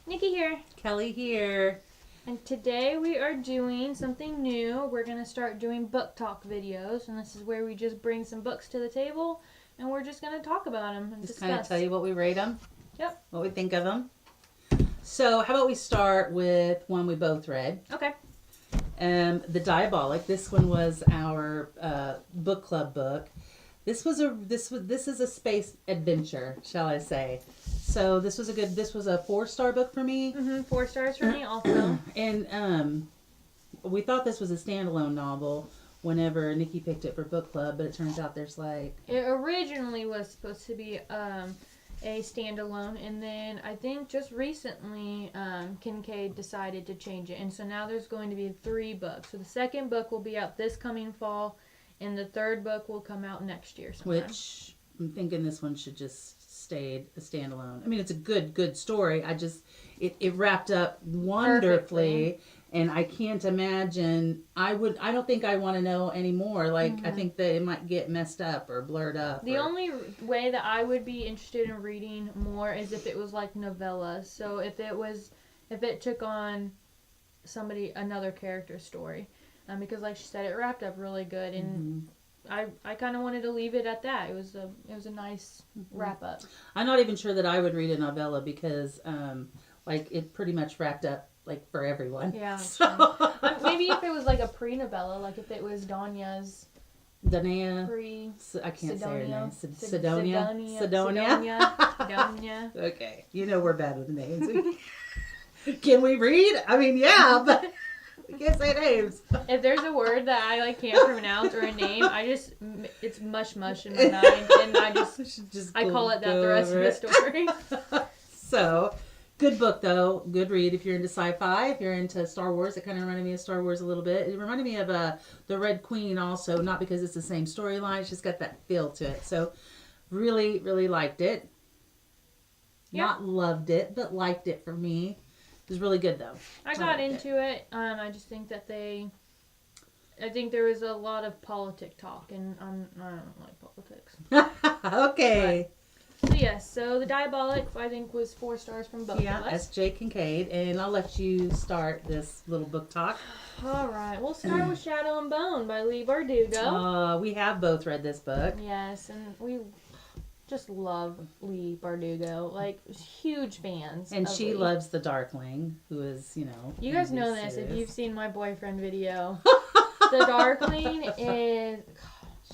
Nikki here. Kelly here. And today we are doing something new. We're going to start doing book talk videos. And this is where we just bring some books to the table. And we're just going to talk about them and Just discuss. kind of tell you what we rate them. Yep. What we think of them. So how about we start with one we both read. Okay. The Diabolic. This one was our book club book. This is a space adventure, shall I say. So this was a 4-star book for me. 4 stars for me also. And we thought this was a standalone novel whenever Nikki picked it for book club, but it turns out there's like... It originally was supposed to be a standalone, and then I think just recently Kincaid decided to change it, and so now there's going to be 3 books. So the second book will be out this coming fall, and the third book will come out next year sometime. Which I'm thinking this one should just stay a standalone. I mean, it's a good story. It wrapped up wonderfully. Perfectly. And I can't imagine, I don't think I want to know anymore. Like, I think that it might get messed up or blurred up. The only way that I would be interested in reading more is if it was like novellas. So if it took on another character's story. Because like she said, it wrapped up really good. And I kind of wanted to leave it at that. It was a nice wrap up. I'm not even sure that I would read a novella because, like, it pretty much wrapped up like for everyone. Yeah. So. Maybe if it was like a pre-novella, like if it was Danya's Dania. I can't say her name. Sidonia. Okay. You know we're bad with names. Can we read? I mean, yeah, but we can't say names. If there's a word that I like can't pronounce or a name, it's mush in my mind, and I call it that the rest of the story. So. Good book, though. Good read if you're into sci-fi. If you're into Star Wars, it kind of reminded me of Star Wars a little bit. It reminded me of The Red Queen also, not because it's the same storyline. It's just got that feel to it. So, really, really liked it. Yeah. Not loved it, but liked it for me. It was really good, though. I got into it. I just think that I think there was a lot of politic talk, and I don't like politics. Okay. So yes, so The Diabolic, I think, was 4 stars from both of us. Yeah, that's J. Kincaid, and I'll let you start this little book talk. All right, we'll start with Shadow and Bone by Leigh Bardugo. We have both read this book. Yes, and we just love Leigh Bardugo, like huge fans. And she loves the Darkling, who is, You guys know this if you've seen my boyfriend video. The Darkling is...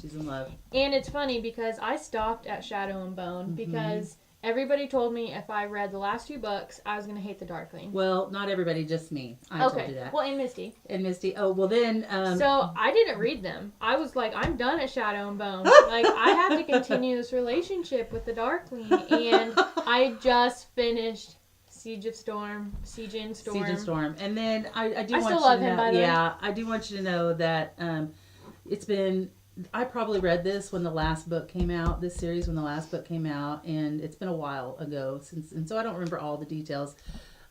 She's in love. And it's funny because I stopped at Shadow and Bone because everybody told me if I read the last 2 books, I was going to hate the Darkling. Well, not everybody, just me. I told you that. Well, and Misty. Oh, well then... so, I didn't read them. I was like, I'm done at Shadow and Bone. Like, I have to continue this relationship with the Darkling. And I just finished Siege and Storm. And then I do want you to know... I still love him, by the way. Yeah, I do want you to know that it's been... I probably read this when the last book came out, this series when the last book came out, and it's been a while ago, and so I don't remember all the details.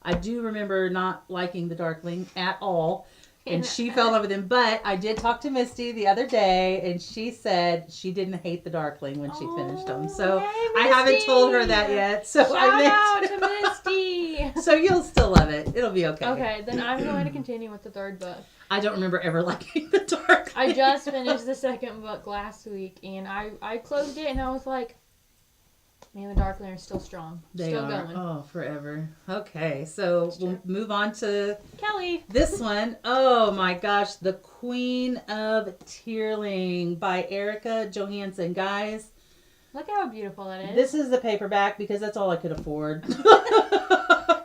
I do remember not liking the Darkling at all, and she fell in love with him, but I did talk to Misty the other day, and she said she didn't hate the Darkling when she finished them, so yay, I haven't told her that yet. So Shout out to Misty! So you'll still love it. It'll be okay. Okay, then I'm going to continue with the 3rd book. I don't remember ever liking the Darkling. I just finished the 2nd book last week, and I closed it, and I was like, man, the Darkling are still strong. They still are. going. Oh, forever. Okay, so we'll move on to Kelly. This one. Oh my gosh, The Queen of Tearling by Erica Johansson. Guys, look how beautiful that is. This is the paperback because that's all I could afford.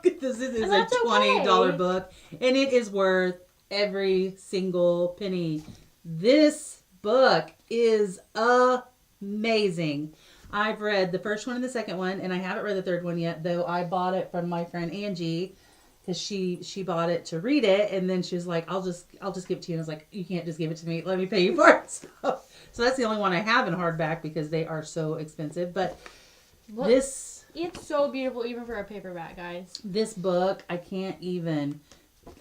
This is a $20 book, and it is worth every single penny. This book is amazing. I've read the first one and the second one, and I haven't read the 3rd one yet, though I bought it from my friend Angie because she bought it to read it, and then she was like, I'll just give it to you. And I was like, you can't just give it to me. Let me pay you for it. So that's the only one I have in hardback because they are so expensive. But it's so beautiful even for a paperback, guys. This book, I can't even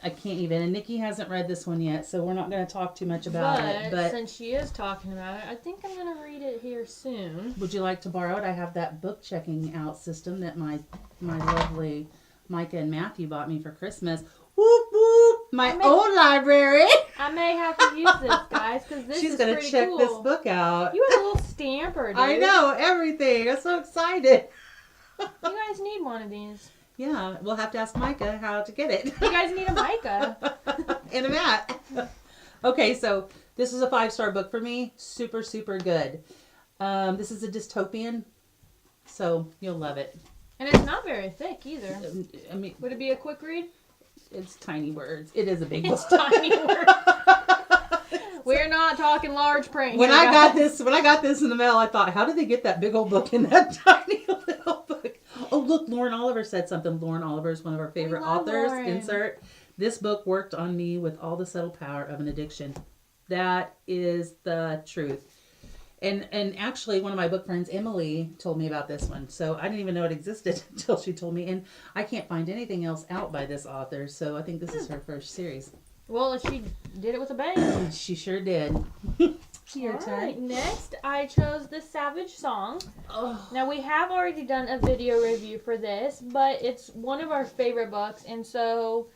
I can't even. And Nikki hasn't read this one yet, so we're not going to talk too much about it. But since she is talking about it, I think I'm going to read it here soon. Would you like to borrow it? I have that book checking out system that my lovely Micah and Matthew bought me for Christmas. Whoop whoop! My own library. I may have to use this, guys, because this She's is gonna pretty check cool. this book out. You have a little stamper, dude. I know everything. I'm so excited. You guys need one of these. Yeah, we'll have to ask Micah how to get it. You guys need a Micah. And a mat. Okay, so this is a 5-star book for me. Super, super good. This is a dystopian, so you'll love it. And it's not very thick either. I mean, Would it be a quick read? it's tiny words. It is a big book. It's tiny words. We're not talking large print. When I got this in the mail, I thought, how did they get that big old book in that tiny little book? Oh, look, Lauren Oliver said something. Lauren Oliver is one of our favorite authors. Lauren. Insert. This book worked on me with all the subtle power of an addiction. That is the truth. And actually, one of my book friends, Emily, told me about this one. So I didn't even know it existed until she told me. And I can't find anything else out by this author. So I think this is her first series. Well, she did it with a bang. She sure did. Your turn. Right, next, I chose The Savage Song. Oh. Now, we have already done a video review for this, but it's one of our favorite books, and so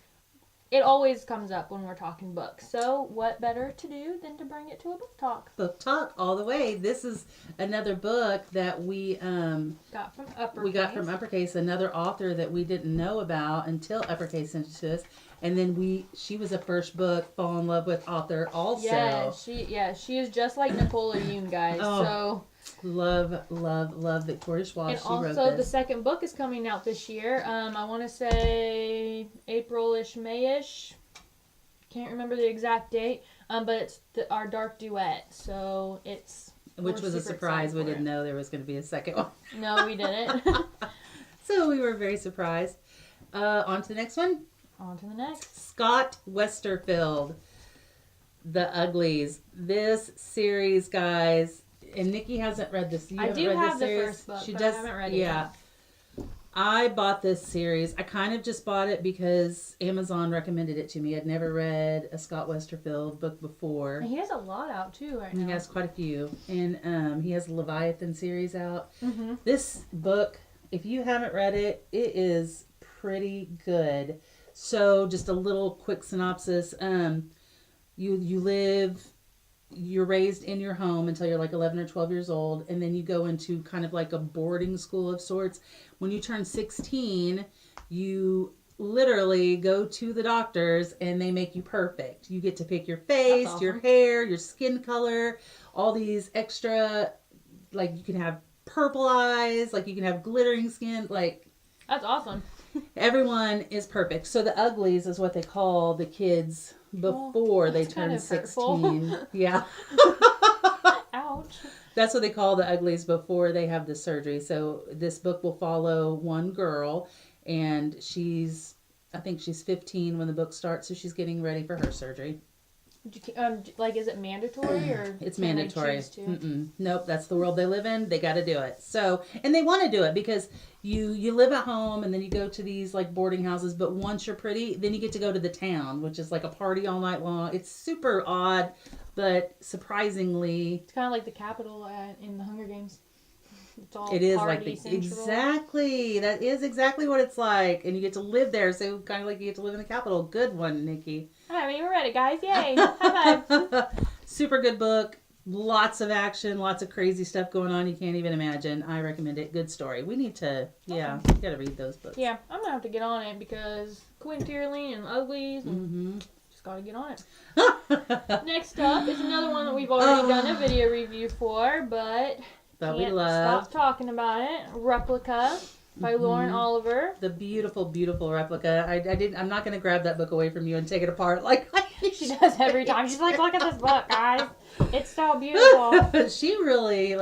it always comes up when we're talking books. So what better to do than to bring it to a book talk? Book talk all the way. This is another book that we Got from Uppercase. We got from Uppercase, another author that we didn't know about until Uppercase sent it to us. And then she was a first book, fall in love with author also. Yeah, she is just like Nicola Yoon, guys. Oh, so love Victoria Schwab. and She wrote also this. the second book is coming out this year. I want to say April-ish, May-ish. Can't remember the exact date. But it's our Dark Duet. So Which was a surprise. We didn't know there was going to be a second one. No, we didn't. So we were very surprised. On to the next one. On to the next. Scott Westerfeld, The Uglies. This series, guys, and Nikki hasn't read this. I do have the first book, but I haven't read it yet. I bought this series. I kind of just bought it because Amazon recommended it to me. I'd never read a Scott Westerfeld book before. And he has a lot out too right now. He has quite a few. And he has the Leviathan series out. Mm-hmm. This book, if you haven't read it, it is pretty good. So just a little quick synopsis. You're raised in your home until you're like 11 or 12 years old. And then you go into kind of like a boarding school of sorts. When you turn 16, you literally go to the doctors and they make you perfect. You get to pick your face, awesome. your hair, your skin color, all these extra, like you can have purple eyes, like you can have glittering skin, like. That's awesome. Everyone is perfect. So the uglies is what they call the kids before they turn 16. Yeah. Ouch. That's what they call the uglies before they have the surgery. So this book will follow one girl, and I think she's 15 when the book starts, so she's getting ready for her surgery. Is it mandatory or it's can mandatory? They choose to? Nope, that's the world they live in. They got to do it. So, and they want to do it because you live at home and then you go to these like boarding houses. But once you're pretty, then you get to go to the town, which is like a party all night long. It's super odd, but surprisingly, it's kind of like the Capitol in the Hunger Games. It's all it is party like the central. exactly. That is exactly what it's like, and you get to live there. So kind of like you get to live in the Capitol. Good one, Nikki. I haven't even read it, guys. Yay! High five. Super good book. Lots of action. Lots of crazy stuff going on. You can't even imagine. I recommend it. Good story. We need to. Yeah, you got to read those books. Yeah, I'm gonna have to get on it because Quentin Tierling and Uglies. And just gotta get on it. Next up is another one that we've already done a video review for, but we love. Stop talking about it. Replica by Lauren Oliver. The beautiful, beautiful replica. I'm not going to grab that book away from you and take it apart like she does every time. She's like, look at this book, guys. It's so beautiful. She really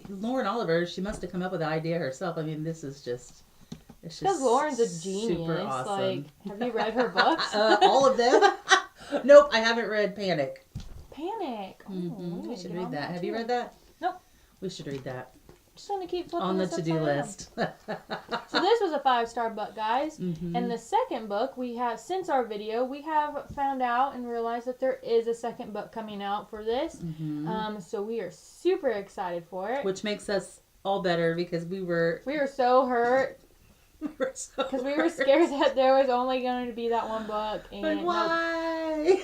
Lauren Oliver. She must have come up with the idea herself. I mean, this is just. It's just because Lauren's a genius. Super awesome. Like, have you read her books? All of them. Nope, I haven't read Panic. Panic. Oh, We should read that. Have you read that? Nope. We should read that. Just want to keep flipping on the this to-do upside down. list. So this was a 5-star book, guys. Mm-hmm. And the second book, we have, since our video, we have found out and realized that there is a second book coming out for this. Mm-hmm. So we are super excited for it. Which makes us all better because we were so hurt. Because we were scared that there was only going to be that one book. And why?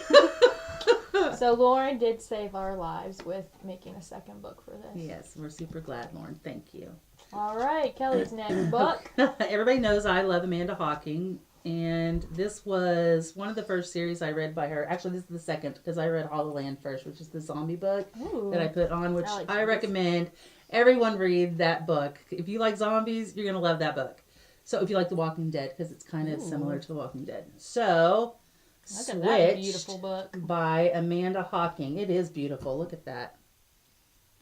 So Lauren did save our lives with making a second book for this. Yes, we're super glad, Lauren. Thank you. All right, Kelly's next book. Everybody knows I love Amanda Hawking, and this was one of the first series I read by her. Actually, this is the second because I read Hollowland first, which is the zombie book that I put on, which I recommend everyone read that book. If you like zombies, you're going to love that book. So if you like The Walking Dead, because it's kind of similar to The Walking Dead. So, look at that beautiful book. By Amanda Hawking. It is beautiful. Look at that.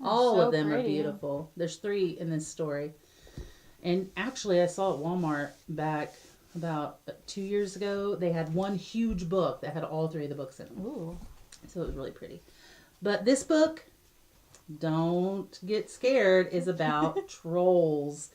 All of them are beautiful. There's 3 in this story. And actually, I saw at Walmart back about 2 years ago, they had one huge book that had all 3 of the books in them. Ooh. So it was really pretty. But this book, don't get scared, is about trolls.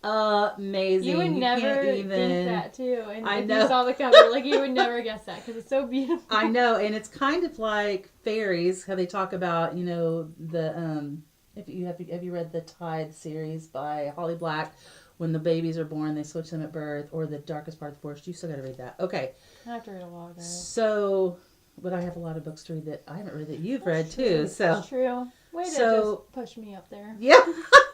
Amazing. You would never think that too. And I if know. you saw the cover, like you would never guess that because it's so beautiful. I know, and it's kind of like fairies. How they talk about, you know, the if you have you read the Tide series by Holly Black, when the babies are born, they switch them at birth, or The Darkest Part of the Forest. You still got to read that. Okay. I have to read a lot of it. So, but I have a lot of books to read that I haven't read that you've read too. So that's true. Way to just push me up there. Yeah.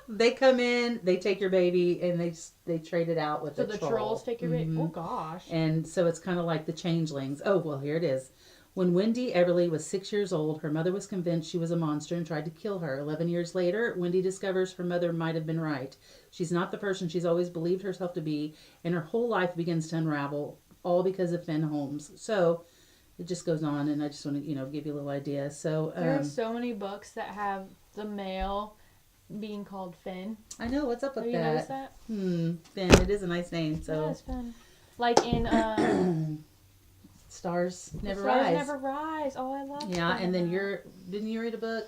They come in, they take your baby, and they trade it out with a troll. So the trolls take your baby? Oh, gosh. And so it's kind of like the changelings. Oh, well, here it is. When Wendy Everly was 6 years old, her mother was convinced she was a monster and tried to kill her. 11 years later, Wendy discovers her mother might have been right. She's not the person she's always believed herself to be, and her whole life begins to unravel, all because of Finn Holmes. So it just goes on, and I just want to, give you a little idea. So there are so many books that have the male being called Finn. I know. What's up with that? Have you noticed that? Finn. It is a nice name. So yeah, it's Finn. Like in Stars Never Stars Rise. Never Rise. Oh, I love. Yeah, Finn. and then didn't you read a book?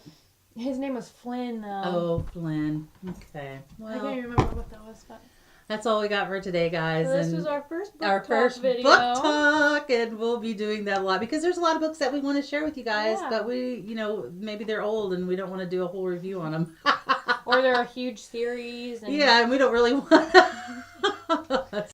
His name was Flynn, though. Oh, Flynn. Okay. Well, I can't remember what that was, but that's all we got for today, guys. so this and was our first book talk, and we'll be doing that a lot because there's a lot of books that we want to share with you guys, but we, maybe they're old and we don't want to do a whole review on them. Or they're a huge series. And yeah, and we don't really want